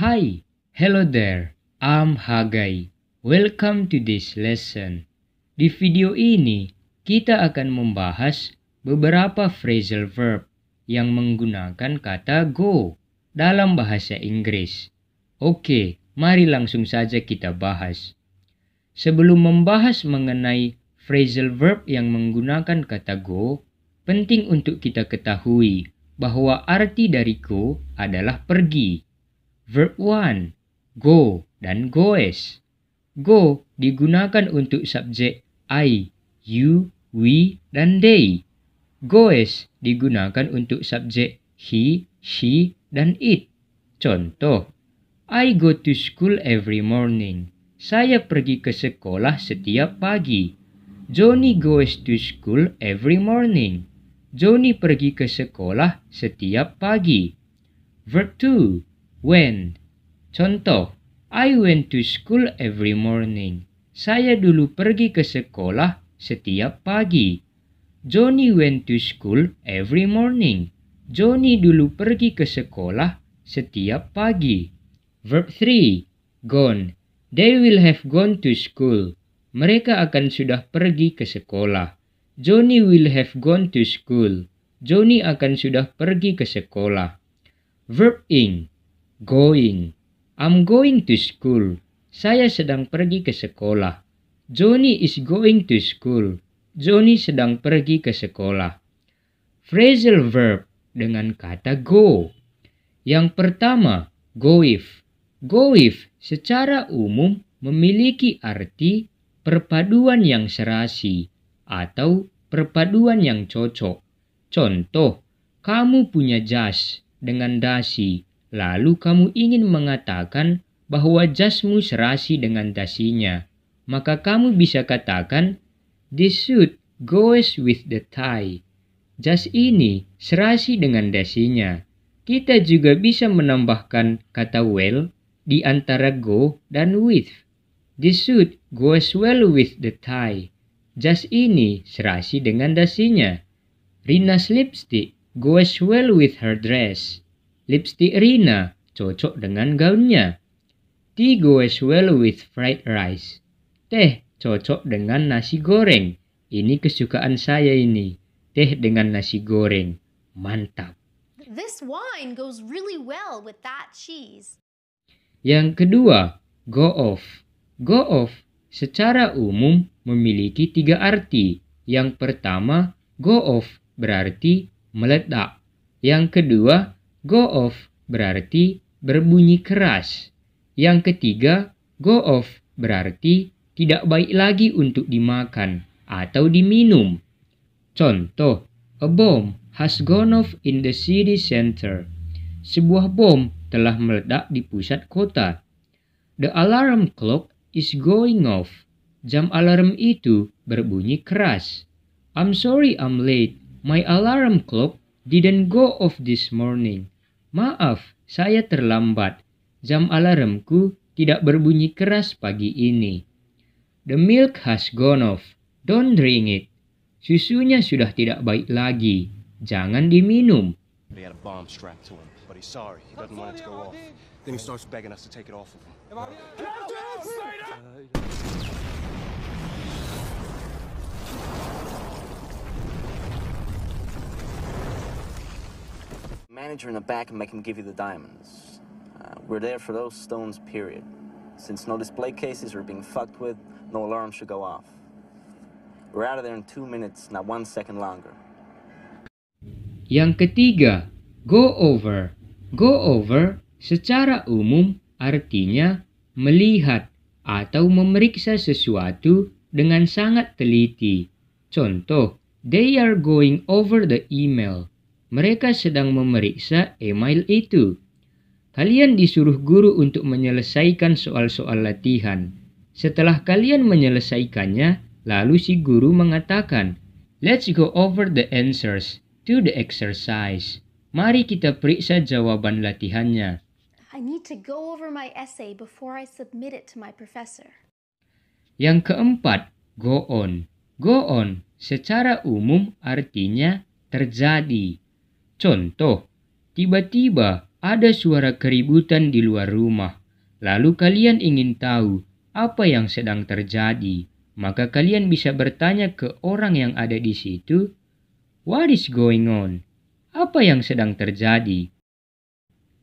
Hi, hello there. I'm Hagai. Welcome to this lesson. Di video ini, kita akan membahas beberapa phrasal verb yang menggunakan kata go dalam bahasa Inggris. Oke, mari langsung saja kita bahas. Sebelum membahas mengenai phrasal verb yang menggunakan kata go, penting untuk kita ketahui bahwa arti dari go adalah pergi. Verb 1, go dan goes. Go digunakan untuk subjek I, you, we, dan they. Goes digunakan untuk subjek he, she, dan it. Contoh, I go to school every morning. Saya pergi ke sekolah setiap pagi. Johnny goes to school every morning. Johnny pergi ke sekolah setiap pagi. Verb 2, went. Contoh, I went to school every morning. Saya dulu pergi ke sekolah setiap pagi. Johnny went to school every morning. Johnny dulu pergi ke sekolah setiap pagi. Verb 3, gone. They will have gone to school. Mereka akan sudah pergi ke sekolah. Johnny will have gone to school. Johnny akan sudah pergi ke sekolah. Verb ing, going. I'm going to school. Saya sedang pergi ke sekolah. Johnny is going to school. Johnny sedang pergi ke sekolah. Phrasal verb dengan kata go. Yang pertama, go with. Go with secara umum memiliki arti perpaduan yang serasi atau perpaduan yang cocok. Contoh, kamu punya jas dengan dasi, lalu kamu ingin mengatakan bahwa jasmu serasi dengan dasinya. Maka kamu bisa katakan, this suit goes with the tie. Jas ini serasi dengan dasinya. Kita juga bisa menambahkan kata well di antara go dan with. This suit goes well with the tie. Jas ini serasi dengan dasinya. Rina's lipstick goes well with her dress. Lipstick Rina cocok dengan gaunnya. Tea goes well with fried rice. Teh cocok dengan nasi goreng. Ini kesukaan saya ini. Teh dengan nasi goreng. Mantap. This wine goes really well with that cheese. Yang kedua, go off. Go off secara umum memiliki 3 arti. Yang pertama, go off berarti meledak. Yang kedua, go off berarti berbunyi keras. Yang ketiga, go off berarti tidak baik lagi untuk dimakan atau diminum. Contoh, a bomb has gone off in the city center. Sebuah bom telah meledak di pusat kota. The alarm clock is going off. Jam alarm itu berbunyi keras. I'm sorry I'm late. My alarm clock didn't go off this morning. Maaf, saya terlambat. Jam alarmku tidak berbunyi keras pagi ini. The milk has gone off. Don't drink it. Susunya sudah tidak baik lagi. Jangan diminum. He had a bomb strapped to him, but he's sorry. He doesn't want it to go off. Then he starts begging us to take it off of him. Manager in the back and make him give you the diamonds. We're there for those stones, period. Since no display cases are being fucked with, no alarm should go off. We're out of there in 2 minutes, not 1 second longer. Yang ketiga, go over. Go over secara umum artinya melihat atau memeriksa sesuatu dengan sangat teliti. Contoh, they are going over the email. Mereka sedang memeriksa email itu. Kalian disuruh guru untuk menyelesaikan soal-soal latihan. Setelah kalian menyelesaikannya, lalu si guru mengatakan, let's go over the answers to the exercise. Mari kita periksa jawaban latihannya. I need to go over my essay before I submit it to my professor. Yang keempat, go on. Go on secara umum artinya terjadi. Contoh, tiba-tiba ada suara keributan di luar rumah, lalu kalian ingin tahu apa yang sedang terjadi, maka kalian bisa bertanya ke orang yang ada di situ, "What is going on?" Apa yang sedang terjadi?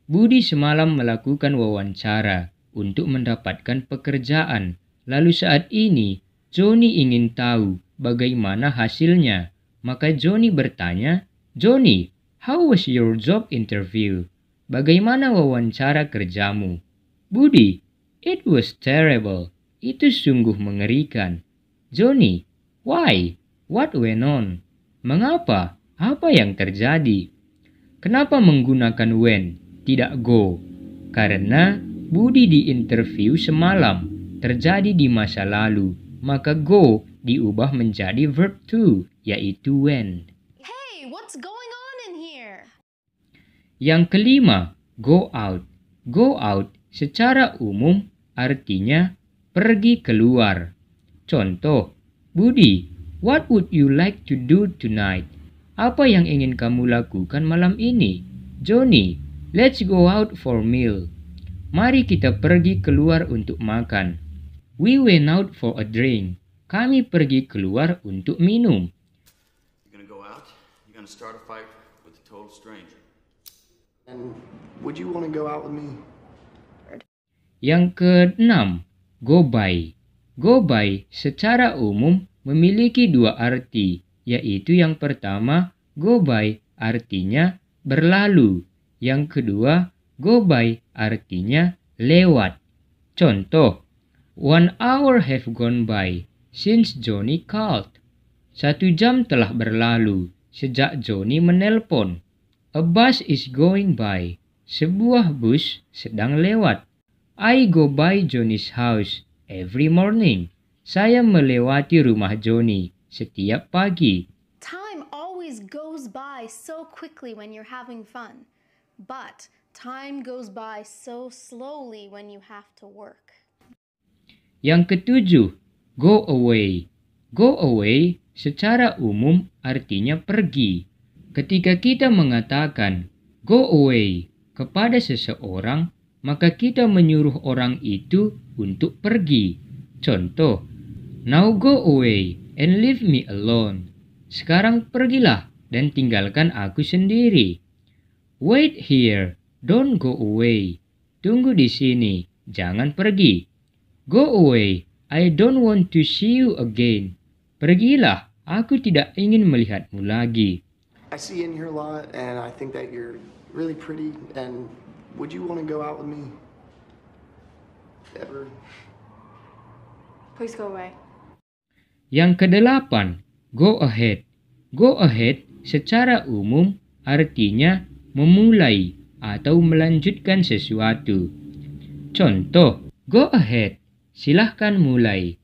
Budi semalam melakukan wawancara untuk mendapatkan pekerjaan. Lalu saat ini, Johnny ingin tahu bagaimana hasilnya. Maka Johnny bertanya, "Johnny, how was your job interview?" Bagaimana wawancara kerjamu? Budi, "It was terrible." Itu sungguh mengerikan. Johnny, "Why? What went on?" Mengapa? Apa yang terjadi? Kenapa menggunakan when, tidak go? Karena Budi di interview semalam terjadi di masa lalu, maka go diubah menjadi verb to, yaitu when. Hey, what's going on in here? Yang kelima, go out. Go out secara umum artinya pergi keluar. Contoh, Budi, "What would you like to do tonight?" Apa yang ingin kamu lakukan malam ini? Johnny, "Let's go out for meal." Mari kita pergi keluar untuk makan. We went out for a drink. Kami pergi keluar untuk minum. You're gonna go out, you're gonna start a fight with a total stranger. And would you want to go out with me? Yang keenam, go by. Go by secara umum memiliki dua arti, yaitu yang pertama, go by artinya berlalu. Yang kedua, go by artinya lewat. Contoh, 1 hour have gone by since Johnny called. 1 jam telah berlalu sejak Johnny menelpon. A bus is going by. Sebuah bus sedang lewat. I go by Johnny's house every morning. Saya melewati rumah Johnny setiap pagi. Time always goes by so quickly when you're having fun, but time goes by so slowly when you have to work. Yang ketujuh, go away. Go away secara umum artinya pergi. Ketika kita mengatakan go away kepada seseorang, maka kita menyuruh orang itu untuk pergi. Contoh, now go away and leave me alone. Sekarang pergilah dan tinggalkan aku sendiri. Wait here, don't go away. Tunggu di sini, jangan pergi. Go away, I don't want to see you again. Pergilah, aku tidak ingin melihatmu lagi. I see you in here a lot, and I think that you're really pretty, and would you want to go out with me? Ever? Please go away. Yang kedelapan, go ahead. Go ahead secara umum artinya memulai atau melanjutkan sesuatu. Contoh, go ahead, silahkan mulai.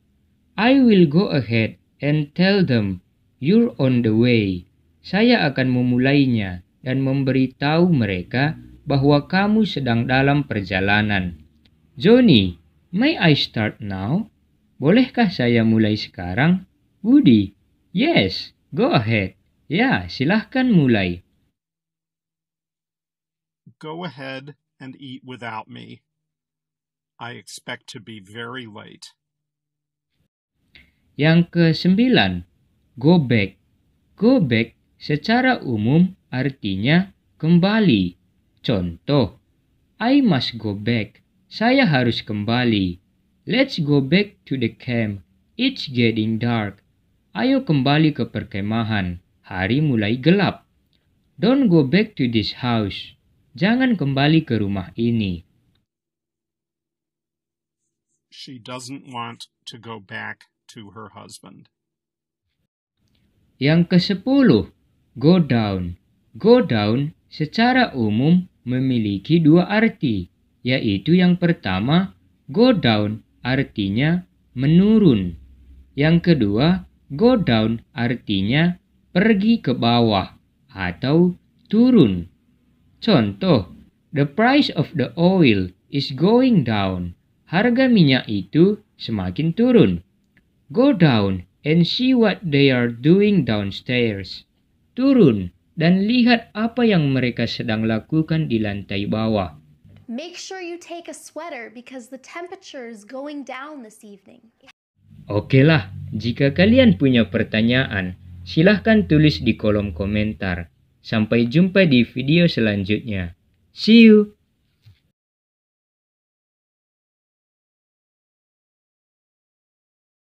I will go ahead and tell them you're on the way. Saya akan memulainya dan memberitahu mereka bahwa kamu sedang dalam perjalanan. Johnny, may I start now? Bolehkah saya mulai sekarang? Budi, yes, go ahead. Ya, silahkan mulai. Go ahead and eat without me. I expect to be very late. Yang kesembilan, go back. Go back secara umum artinya kembali. Contoh, I must go back. Saya harus kembali. Let's go back to the camp. It's getting dark. Ayo kembali ke perkemahan. Hari mulai gelap. Don't go back to this house. Jangan kembali ke rumah ini. She doesn't want to go back to her husband. Yang ke-10, go down. Go down secara umum memiliki dua arti, yaitu yang pertama, go down artinya menurun. Yang kedua, go down artinya pergi ke bawah atau turun. Contoh, the price of the oil is going down. Harga minyak itu semakin turun. Go down and see what they are doing downstairs. Turun dan lihat apa yang mereka sedang lakukan di lantai bawah. Make sure you take a sweater because the temperature is going down this evening. Oke lah, jika kalian punya pertanyaan, silahkan tulis di kolom komentar. Sampai jumpa di video selanjutnya. See you!